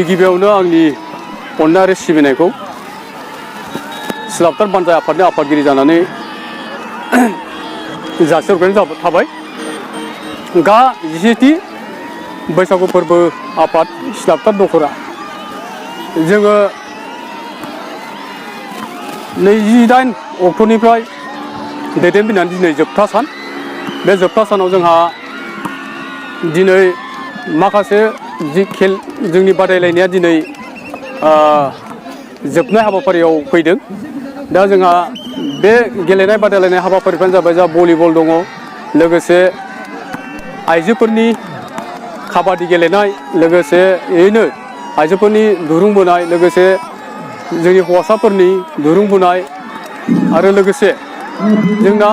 गिबियावनो आंनि अननाय आरो सिबिनायखौ सिलापथार बानजाय आफादनि आफादगिरि जानानै जासिहरग्रोनाय थाबाय। गा 20थि बैसागु फोरबो आफाद सिलापथार दखरा जोङो 28 अक्ट'निफ्राय दैदेनबोनानै दिनै जोबथा सान। बे जोबथा सानाव जोंहा दिनै माखासे जोंनि बादायलायनाया दिनै जोबनाय हाबाफारियाव फैदों। दा जोंहा बे गेलेनाय बादायलायनाय हाबाफारिफ्रानो जाबाय जा भलिबल दङ, लोगोसे आइजोफोरनि काबादि गेलेनाय, लोगोसेयैनो आइजोफोरनि दुरुं बोनाय, लोगोसे जोंनि हौवासाफोरनि दुरुं बोनाय, आरो लोगोसे जोंना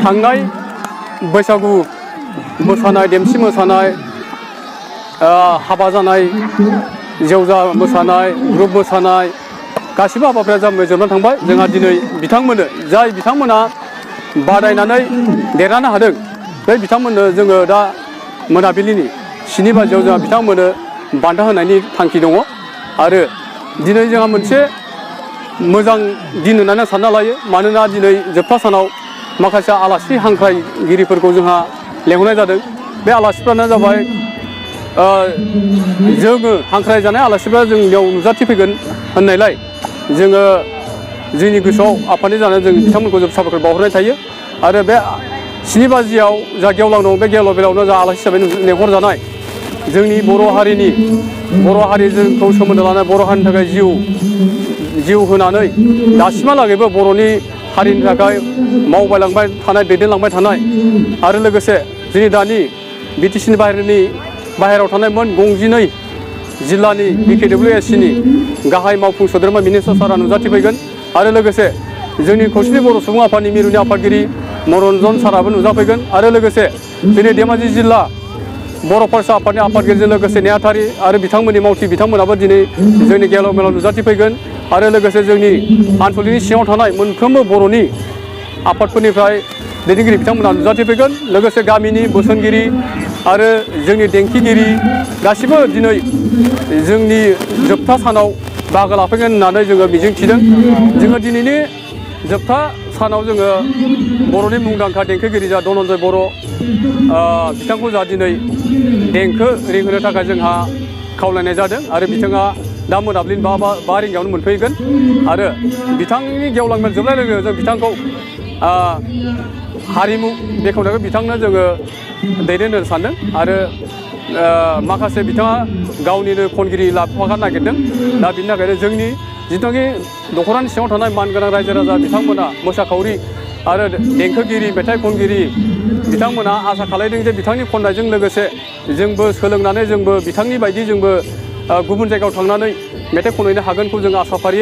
थांनाय बैसागु मोसानाय, देमसि मोसानाय, हाबा जानाय जेवजा मोसानाय, ग्रुप मोसानाय गासिबो हाबाफारिया जोबनानै थांबाय। जोंहा दिनै बिथांमोननो जाय बिथांमोना बादायनानै देरहानो हादों, बे बिथांमोननो जोङो दा मोनाबिलिनि 7 बाजियाव जोंहा बिथांमोननो बान्था होनायनि थांखि दङ। आरो दिनै जोंहा मोनसे मोजां दिन होननानै सानना लायो। मानोना दिनै जोबथा सानाव माखासे आलासि हांख्रायगिरिफोरखौ जोंहा लेंहरनाय जादों। बे आलासिफ्रानो जाबाय जोङो हांख्रायजानाय आलासिफ्रा जोंनियाव नुजाथिफैगोन होननायलाय जोङो जोंनि गोसोआव आफादनि जानानै जों बिथांमोनखौ जों साबायखर बावहरनाय थायो। आरो बे 7 बाजियाव जा गेवलां दं, बे गेवलां बेलायावनो जा आलासि हिसाबै लेंहरजानाय जोंनि बर' हारिजोंखौ सोमोन्दो लानाय, बर' हारिनि थाखाय जिउ होनानै दासिमहालागैबो बर'नि हारिनि थाखाय मावबायलांबाय थानाय, दैदेनलांबाय थानाय, आरो लोगोसे जोंनि दानि BTCनि बाहेरायाव थानाय मोन 62 जिल्लानि BKWSCनि गाहाय मावफुं सोद्रोमा मिनिस्टार सारा नुजाथिफैगोन। आरो लोगोसे जोंनि खौसेथि बर' सुबुं आफादनि मिरुनि आफादगिरि मनरन्जन साराबो नुजाफैगोन। आरो लोगोसे जोंनि धेमाजि जिल्ला बर' फरायसा आफादनि आफादगिरिजों लोगोसे नेहाथारि आरो बिथांमोननि मावथि बिथांमोनाबो दिनै जोंनि गेवलां मेलाव नुजाथिफैगोन। आरो लोगोसे जोंनि आनसलिकनि सिङाव थानाय मोनफ्रोमबो बर'नि आफादफोरनिफ्राय दैदेनगिरि बिथांमोना नुजाथिफैगोन। लोगोसे गामिनि बोसोनगिरि आरो जोंनि देंखोगिरि गासिबो दिनै जोंनि जोबथा सानाव बाहागो लाफैगोन होननानै जोङो मिजिंथिदों। जोङो दिनैनि जोबथा सानाव जोङो बर'नि मुंदांखा देंखोगिरि जा धनन्जय बर' बिथांखौ जा दिनै देंखो रिंहोनो थाखाय जोंहा खावलायनाय जादों। आरो बिथाङा दा मोनाबिलिनि 5 रिंगायावनो मोनफैगोन। आरो बिथांनि गेवलां मेल जोबनाय लोगो लोगो जों बिथांखौ हारिमु बेखेवनायखौ बिथांनो जोङो दैदेननो सानदों। आरो माखासे बिथाङा गावनिनो खनगिरि लाफानो नागिरदों। दा बिनि थाखायनो जोंनि जिथुनाखि दख'रानि सिङाव थानाय मानगोनां रायजो राजा बिथांमोना, मोसाखावरि आरो देंखोगिरि, मेथाइ खनगिरि बिथांमोना आसा खालामदों जे बिथांनि खननायजों लोगोसे जोंबो सोलोंनानै जोंबो बिथांनि बायदि जोंबो गुबुन जायगायाव थांनानै मेथाइ खनहैनो हागोनखौ जों आसा फारियो।